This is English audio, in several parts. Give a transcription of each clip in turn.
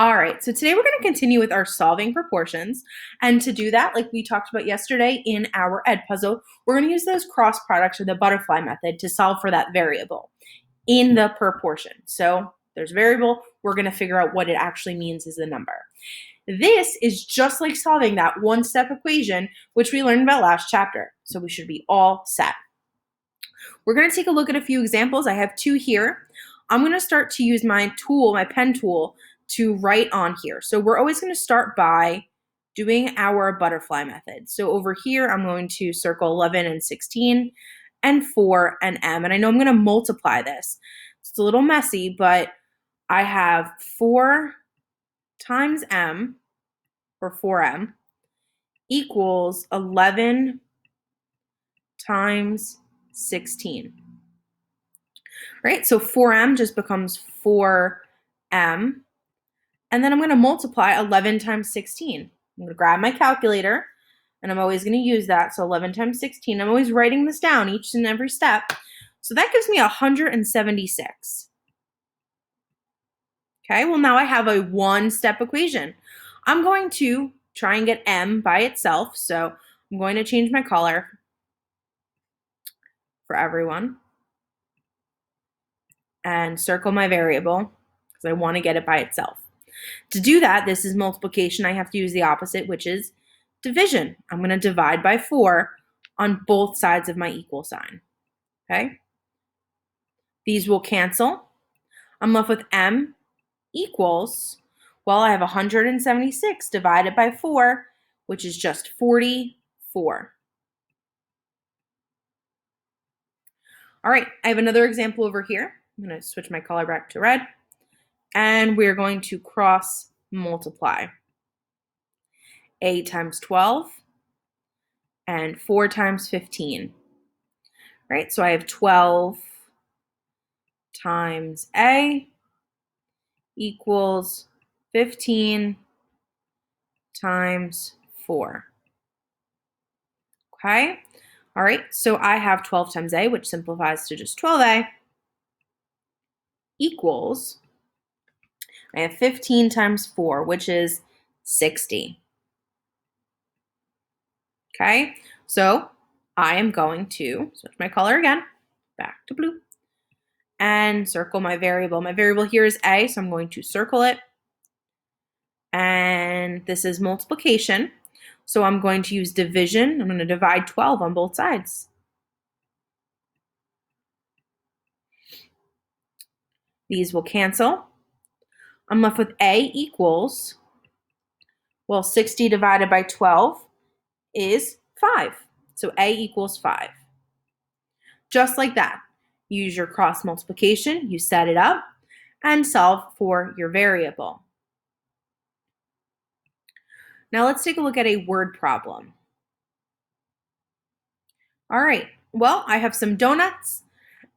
All right, so today we're going to continue with our solving proportions. And to do that, like we talked about yesterday in our Edpuzzle, we're going to use those cross products or the butterfly method to solve for that variable in the proportion. So there's a variable, we're going to figure out what it actually means as a number. This is just like solving that one-step equation, which we learned about last chapter. So we should be all set. We're going to take a look at a few examples. I have two here. I'm going to start to use my tool, my pen tool, to write on here. So we're always going to start by doing our butterfly method. So over here, I'm going to circle 11 and 16 and 4 and m. And I know I'm going to multiply this. It's a little messy, but I have 4 times m, or 4m, equals 11 times 16. Right? So 4m just becomes 4m. And then I'm going to multiply 11 times 16. I'm going to grab my calculator, and I'm always going to use that. So 11 times 16. I'm always writing this down each and every step. So that gives me 176. Okay, well now I have a one-step equation. I'm going to try and get m by itself. So I'm going to change my color for everyone and circle my variable because I want to get it by itself. To do that, this is multiplication. I have to use the opposite, which is division. I'm going to divide by 4 on both sides of my equal sign. Okay? These will cancel. I'm left with m equals, well, I have 176 divided by 4, which is just 44. All right, I have another example over here. I'm going to switch my color back to red. And we're going to cross multiply. 8 times 12 and 4 times 15. Right, so I have 12 times a equals 15 times 4. Okay, all right, so I have 12 times a, which simplifies to just 12a, equals, I have 15 times 4, which is 60. Okay, so I am going to switch my color again, back to blue, and circle my variable. My variable here is a, so I'm going to circle it. And this is multiplication, so I'm going to use division. I'm going to divide 12 on both sides. These will cancel. I'm left with a equals, well, 60 divided by 12 is 5. So a equals 5. Just like that. Use your cross multiplication, you set it up, and solve for your variable. Now let's take a look at a word problem. All right, well, I have some donuts,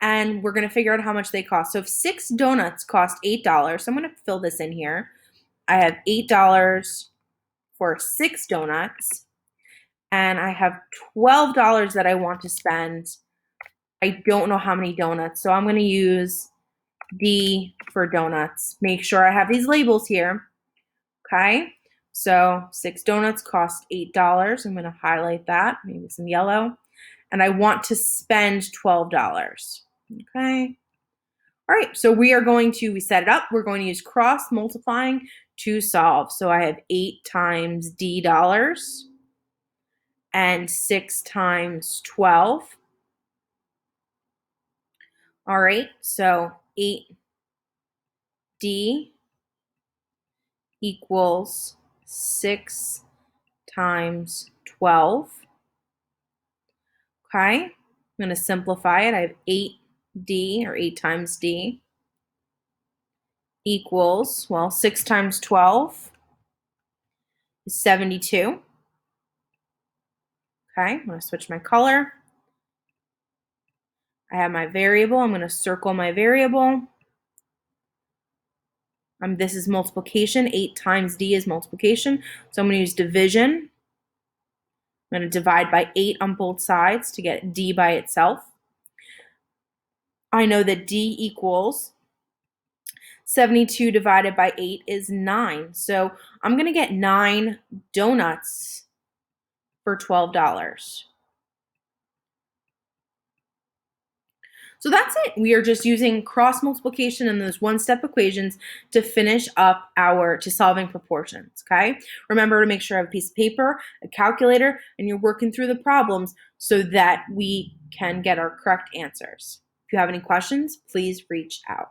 and we're going to figure out how much they cost. So if 6 donuts cost $8, so I'm going to fill this in here. I have $8 for 6 donuts, and I have $12 that I want to spend. I don't know how many donuts, so I'm going to use D for donuts. Make sure I have these labels here. Okay, so 6 donuts cost $8. I'm going to highlight that, maybe some yellow. And I want to spend $12. Okay. All right, so we set it up. We're going to use cross multiplying to solve. So I have 8 times D dollars and 6 times 12. All right, so 8D equals 6 times 12. Okay, I'm going to simplify it. I have 8D, or 8 times D, equals, well, 6 times 12 is 72. Okay, I'm going to switch my color. I have my variable. I'm going to circle my variable. This is multiplication. 8 times D is multiplication. So I'm going to use division. I'm going to divide by 8 on both sides to get D by itself. I know that D equals 72 divided by 8 is 9. So I'm going to get 9 donuts for $12. So that's it. We are just using cross multiplication and those one-step equations to finish up to solving proportions, okay? Remember to make sure I have a piece of paper, a calculator, and you're working through the problems so that we can get our correct answers. If you have any questions, please reach out.